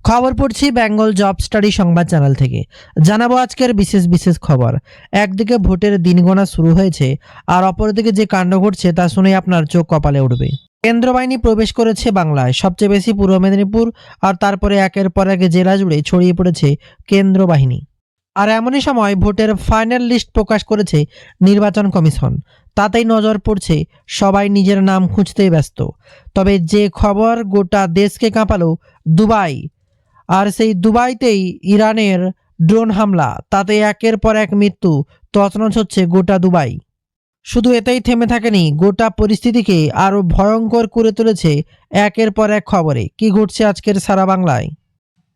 খবর পড়ছি Bengal job study সংবাদ চ্যানেল থেকে। জানাবো আজকের বিশেষ বিশেষ খবর। একদিকে ভোটের দিন গণনা শুরু হয়েছে, আর অপরদিকে যে কাণ্ড ঘটছে তা শুনে আপনার চোখ কপালে উঠবে। কেন্দ্র বাহিনী প্রবেশ করেছে বাংলায়, সবচেয়ে বেশি পূর্ব মেদিনীপুর, আর তারপরে একের পর এক জেলা জুড়ে ছড়িয়ে পড়েছে কেন্দ্র বাহিনী। আর এমনই সময় ভোটের ফাইনাল লিস্ট প্রকাশ করেছে নির্বাচন কমিশন। তাতেই নজর পড়ছে, সবাই নিজের নাম খুঁজতেই ব্যস্ত। তবে যে খবর গোটা দেশকে কাঁপালো, দুবাই, আর সেই দুবাইতেই ইরানের ড্রোন হামলা, তাতে একের পর এক মৃত্যু, তছনছ হচ্ছে গোটা দুবাই। শুধু এতেই থেমে থাকেনি, গোটা পরিস্থিতিকে আরও ভয়ঙ্কর করে তুলেছে একের পর এক খবরে। কি ঘটছে আজকের সারা বাংলায়,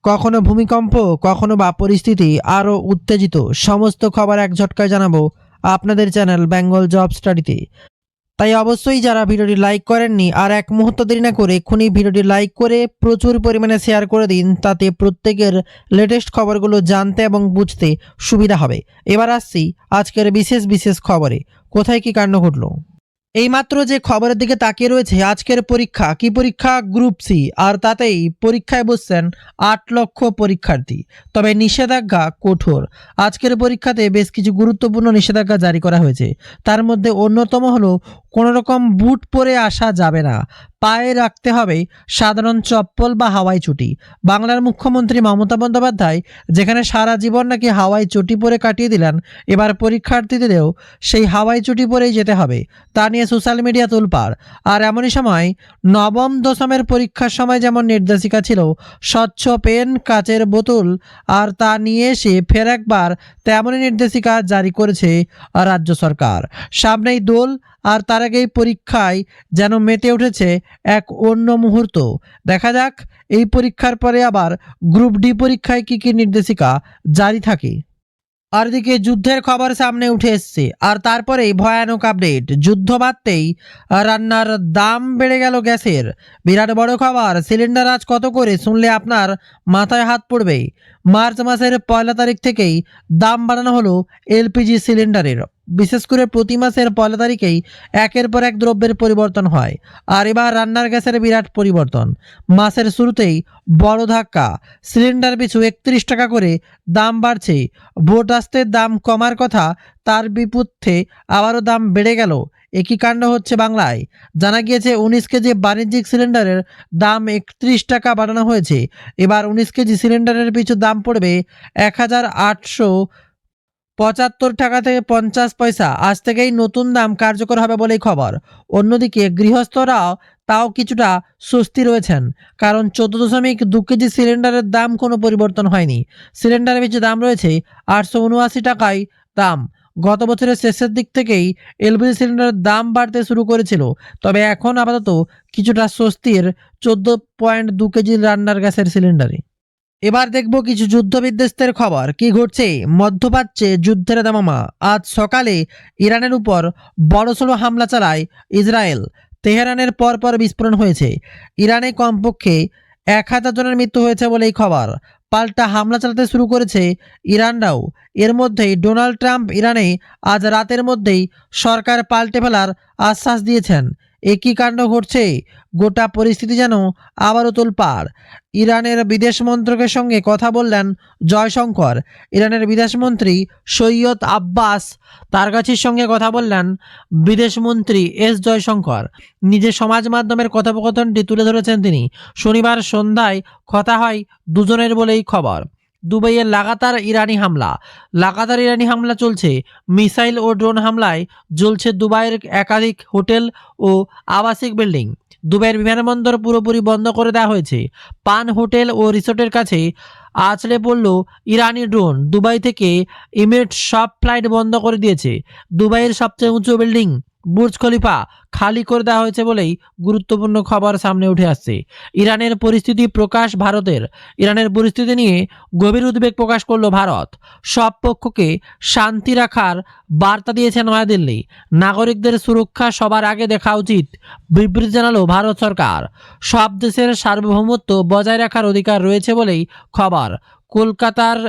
কখনো ভূমিকম্প, কখনো বা পরিস্থিতি আরও উত্তেজিত, সমস্ত খবর এক ঝটকায় জানাবো আপনাদের চ্যানেল বেঙ্গল জব স্টাডিতে। তাই অবশ্যই যারা ভিডিওটি লাইক করেননি, আর এক মুহূর্ত দেরি না করে এক্ষুনি ভিডিওটি লাইক করে প্রচুর পরিমাণে শেয়ার করে দিন, তাতে প্রত্যেকের লেটেস্ট খবরগুলো জানতে এবং বুঝতে সুবিধা হবে। এবার আসছি আজকের বিশেষ বিশেষ খবরে। কোথায় কি কাণ্ড ঘটলো, এইমাত্র যে খবরের দিকে তাকিয়ে রয়েছে আজকের পরীক্ষা। কি পরীক্ষা? Group C. আর তাতেই পরীক্ষায় বসছেন 8 লক্ষ পরীক্ষার্থী। তবে নিষেধাজ্ঞা কঠোর। আজকের পরীক্ষাতে বেশ কিছু গুরুত্বপূর্ণ নিষেধাজ্ঞা জারি করা হয়েছে। তার মধ্যে অন্যতম হলো কোনো রকম বুট পরে আসা যাবে না, পায়ে রাখতে হবে সাধারণ চপ্পল বা হাওয়াই চটি। বাংলার মুখ্যমন্ত্রী মমতা বন্দ্যোপাধ্যায় যেখানে সারা জীবন নাকি হাওয়াই চটি পরে কাটিয়ে দিলেন, এবার পরীক্ষার্থীদেরও সেই হাওয়াই চটি পরেই যেতে হবে, তা নিয়ে সোশ্যাল মিডিয়া তোলপাড়। আর এমনই সময় নবম দশমের পরীক্ষার সময় যেমন নির্দেশিকা ছিল স্বচ্ছ পেন, কাচের বোতল, আর তা নিয়ে এসে ফের একবার তেমনই নির্দেশিকা জারি করেছে রাজ্য সরকার। সামনেই দোল, আর তার আগেই পরীক্ষায় যেন মেতে উঠেছে এক অন্য মুহূর্ত। দেখা যাক এই পরীক্ষার পরে আবার গ্রুপ ডি পরীক্ষায় কী কী নির্দেশিকা জারি থাকে। আর দিকে যুদ্ধের খবর সামনে উঠে এসছে, আর তারপরেই ভয়ানক আপডেট। যুদ্ধ বাড়তেই রান্নার দাম বেড়ে গেল গ্যাসের। বিরাট বড় খবর। সিলিন্ডার আজ কত করে শুনলে আপনার মাথায় হাত পড়বে। মার্চ মাসের 1 তারিখ থেকেই দাম বাড়ানো হলো এলপিজি সিলিন্ডারের। বিশেষ করে প্রতি মাসের 1 তারিখেই একের পর এক দ্রব্যের পরিবর্তন হয়, আর এবার রান্নার গ্যাসের বিরাট পরিবর্তন। মাসের শুরুতেই বড় ধাক্কা। সিলিন্ডার পিছু 31 টাকা করে দাম বাড়ছে। ভোট আসতে দাম কমার কথা, তার বিপক্ষে আবারও দাম বেড়ে গেল। একই কাণ্ড হচ্ছে বাংলায়। জানা গিয়েছে 19 কেজি বাণিজ্যিক সিলিন্ডারের দাম 31 টাকা বাড়ানো হয়েছে। এবার 19 কেজি সিলিন্ডারের পিছু দাম পড়বে 1875 টাকা থেকে 50 পয়সা। আজ থেকেই নতুন দাম কার্যকর হবে বলেই খবর। অন্যদিকে গৃহস্থরাও তাও কিছুটা স্বস্তি রয়েছেন, কারণ 14.2 কেজি সিলিন্ডারের দাম কোনো পরিবর্তন হয়নি। সিলিন্ডারের পিছু দাম রয়েছে 879 টাকায় দাম। গত বছরের শেষের দিক থেকেই এলপিজি সিলিন্ডারের দাম বাড়তে শুরু করেছিল, তবে এখন আপাতত কিছুটা স্বস্তির 14.2 কেজি রান্নার গ্যাসের সিলিন্ডারে। এবার দেখব কিছু যুদ্ধ বিধ্বস্তের খবর। কি ঘটছে মধ্যপ্রাচ্যে? যুদ্ধের দামামা। আজ সকালে ইরানের উপর বড়সড় হামলা চালায় ইসরায়েল। তেহরানের পরপর বিস্ফোরণ হয়েছে। ইরানে কমপক্ষে 1000 জনের মৃত্যু হয়েছে বলেই খবর। পাল্টা হামলা চালাতে শুরু করেছে ইরানরাও। এর মধ্যেই ডোনাল্ড ট্রাম্প ইরানে আজ রাতের মধ্যেই সরকার পাল্টে ফেলার আশ্বাস দিয়েছেন। একই কাণ্ড ঘটছে, গোটা পরিস্থিতি যেন আবারও তোলপাড়। ইরানের বিদেশ মন্ত্রকের সঙ্গে কথা বললেন জয়শঙ্কর। ইরানের বিদেশমন্ত্রী সৈয়দ আব্বাস তারগাছির সঙ্গে কথা বললেন বিদেশমন্ত্রী এস জয়শঙ্কর। নিজের সমাজ মাধ্যমের কথোপকথনটি তুলে ধরেছেন তিনি। শনিবার সন্ধ্যায় কথা হয় দুজনের বলেই খবর। দুবাইয়ে লাগাতার ইরানি হামলা চলছে। মিসাইল ও ড্রোন হামলায় জ্বলছে দুবাইয়ের একাধিক হোটেল ও আবাসিক বিল্ডিং। দুবাইয়ের বিমানবন্দর পুরোপুরি বন্ধ করে দেওয়া হয়েছে। পান হোটেল ও রিসোর্টের কাছে আছড়ে পড়ল ইরানি ড্রোন। দুবাই থেকে ইমিরেটস সব ফ্লাইট বন্ধ করে দিয়েছে। দুবাইয়ের সবচেয়ে উঁচু বিল্ডিং বুর্জ খলিফা খালি করে দেওয়া হয়েছে বলেই গুরুত্বপূর্ণ খবর সামনে উঠে আসছে। ইরানের পরিস্থিতি প্রকাশ ভারতের। ইরানের পরিস্থিতি নিয়ে গভীর উদ্বেগ প্রকাশ করল ভারত। সব পক্ষকে শান্তি রাখার বার্তা দিয়েছে নয়াদিল্লি। নাগরিকদের সুরক্ষা সবার আগে দেখা উচিত, বিবৃতি জানালো ভারত সরকার। সব দেশের সার্বভৌমত্ব বজায় রাখার অধিকার রয়েছে বলেই খবর। কলকাতার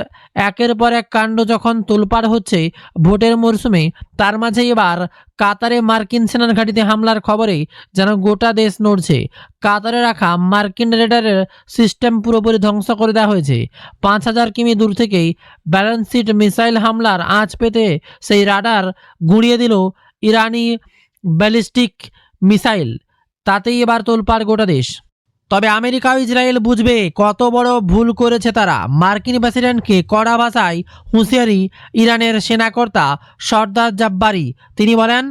একের পর এক কাণ্ড যখন তোলপাড় হচ্ছে ভোটের মরশুমে, তার মাঝে এবার কাতারে মার্কিন সেনার ঘাঁটিতে হামলার খবরে যেন গোটা দেশ নড়ছে। কাতারে রাখা মার্কিন রেডারের সিস্টেম পুরোপুরি ধ্বংস করে দেওয়া হয়েছে। 5,000 কিমি দূর থেকেই ব্যালেন্সিড মিসাইল হামলার আঁচ পেতে সেই রাডার গুঁড়িয়ে দিল ইরানি ব্যালিস্টিক মিসাইল। তাতেই এবার তোলপাড় গোটা দেশ। তবে আমেরিকা ও ইসরায়েল বুঝবে কত বড় ভুল করেছে তারা। মার্কিন প্রেসিডেন্টকে কড়া ভাষায় হুঁশিয়ারি ইরানের সেনাকর্তা সর্দার জাব্বারি। তিনি বলেন,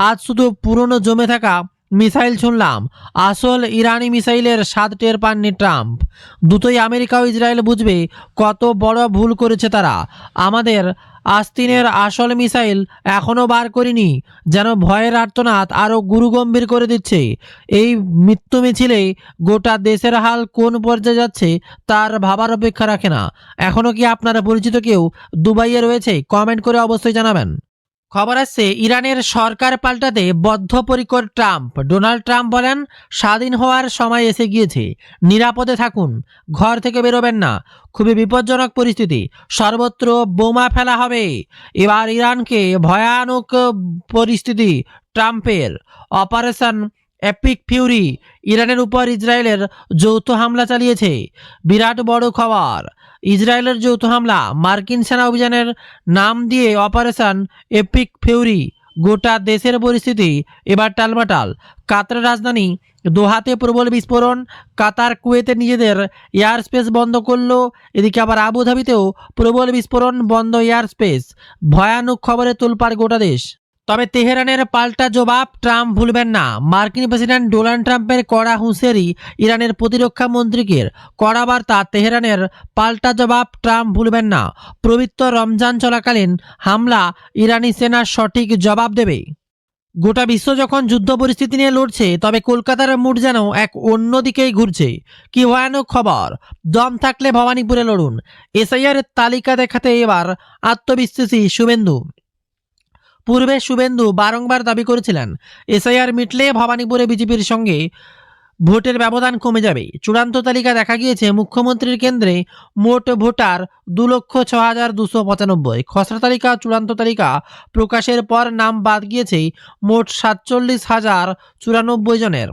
আজ শুধু পুরনো জমে থাকা মিসাইল শুনলাম, আসল ইরানি মিসাইলের স্বাদ টের পাননি ট্রাম্প। দুটোই আমেরিকা ও ইসরায়েল বুঝবে কত বড় ভুল করেছে তারা। আমাদের আস্তিনের আসল মিসাইল এখনও বার করিনি, যেন ভয়ের আর্তনাদ আরও গুরুগম্ভীর করে দিচ্ছে। এই মৃত্যু মিছিলে গোটা দেশের হাল কোন পর্যায়ে যাচ্ছে তার ভাবার অপেক্ষা রাখে না। এখনও কি আপনারা পরিচিত কেউ দুবাইয়ে রয়েছে? কমেন্ট করে অবশ্যই জানাবেন। খবর আসছে, ইরানের সরকার পাল্টাতে বদ্ধপরিকর ট্রাম্প। ডোনাল্ড ট্রাম্প বলেন, স্বাধীন হওয়ার সময় এসে গিয়েছে, নিরাপদে থাকুন, ঘর থেকে বেরোবেন না। খুবই বিপজ্জনক পরিস্থিতি, সর্বত্র বোমা ফেলা হবে। এবার ইরানকে ভয়ানক পরিস্থিতি ট্রাম্পের। অপারেশন এপিক ফিউরি, ইরানের উপর ইসরায়েলের যৌথ হামলা চালিয়েছে। বিরাট বড় খবর, ইসরায়েলের যৌথ হামলা। মার্কিন সেনা অভিযানের নাম দিয়ে অপারেশন এপিক ফিউরি। গোটা দেশের পরিস্থিতি এবার টালমাটাল। কাতারের রাজধানী দোহাতে প্রবল বিস্ফোরণ, কাতার কুয়েতে নিজেদের এয়ার স্পেস বন্ধ করলো। এদিকে আবার আবুধাবিতেও প্রবল বিস্ফোরণ, বন্ধ এয়ার স্পেস। ভয়ানক খবরে তোলপাড় গোটা দেশ। তবে তেহরানের পাল্টা জবাব ট্রাম্প ভুলবেন না। মার্কিন প্রেসিডেন্ট ডোনাল্ড ট্রাম্পের কড়া হুঁশিয়ারি, ইরানের প্রতিরক্ষা মন্ত্রীকে কড়া বার্তা। তেহরানের পাল্টা জবাব ট্রাম্প ভুলবেন না। পবিত্র রমজান চলাকালীন হামলা, ইরানি সেনা সঠিক জবাব দেবে। গোটা বিশ্ব যখন যুদ্ধ পরিস্থিতি নিয়ে লড়ছে, তবে কলকাতার মুড যেন এক অন্য দিকেই ঘুরছে। কি ভয়ানক খবর! দম থাকলে ভবানীপুরে লড়ুন, এসআইআর তালিকা দেখাতে এবার আত্মবিশ্বাসী শুভেন্দু। পূর্বে শুভেন্দু বারংবার দাবি করেছিলেন, এসআইআর মিটলে ভবানীপুরে বিজেপির সঙ্গে ভোটের ব্যবধান কমে যাবে। চূড়ান্ত তালিকা দেখা গিয়েছে, মুখ্যমন্ত্রীর কেন্দ্রে মোট ভোটার 2,06,295। খসড়া তালিকা, চূড়ান্ত তালিকা প্রকাশের পর নাম বাদ গিয়েছে মোট 47,094 জনের।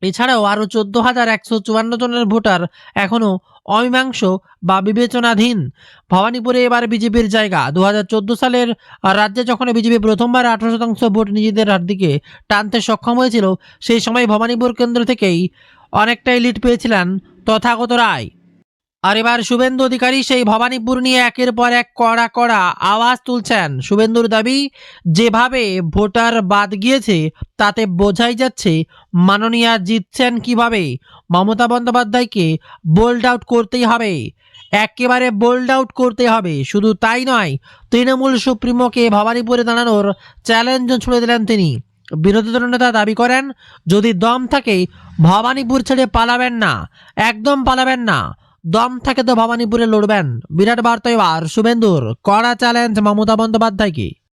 এছাড়াও আরও 14,154 জনের ভোটার এখনও অমীমাংস বা বিবেচনাধীন। ভবানীপুরে এবার বিজেপির জায়গা। 2014 সালের রাজ্যে যখন বিজেপি প্রথমবার 18% ভোট নিজেদের দিকে টানতে সক্ষম হয়েছিল, সেই সময় ভবানীপুর কেন্দ্র থেকেই অনেকটাই লিড পেয়েছিলেন তথাগত রায়। আর এবার শুভেন্দু অধিকারী সেই ভবানীপুর নিয়ে একের পর এক কড়া আওয়াজ তুলছেন। শুভেন্দুর দাবি, যেভাবে ভোটার বাদ গিয়েছে তাতে বোঝাই যাচ্ছে মাননীয়া জিতছেন কিভাবে। মমতা বন্দ্যোপাধ্যায়কে বোল্ড আউট করতেই হবে, একেবারে বোল্ড আউট করতে হবে। শুধু তাই নয়, তৃণমূল সুপ্রিমোকে ভবানীপুরে দাঁড়ানোর চ্যালেঞ্জ ছুড়ে দিলেন তিনি। বিরোধী দলনেতা দাবি করেন, যদি দম থাকে ভবানীপুর ছেড়ে পালাবেন না, একদম পালাবেন না। দম থাকে তো ভবানীপুরে লড়বেন। বিরাট বার্তা এবার শুভেন্দুর, কড়া চ্যালেঞ্জ মমতা বন্দ্যোপাধ্যায়কে।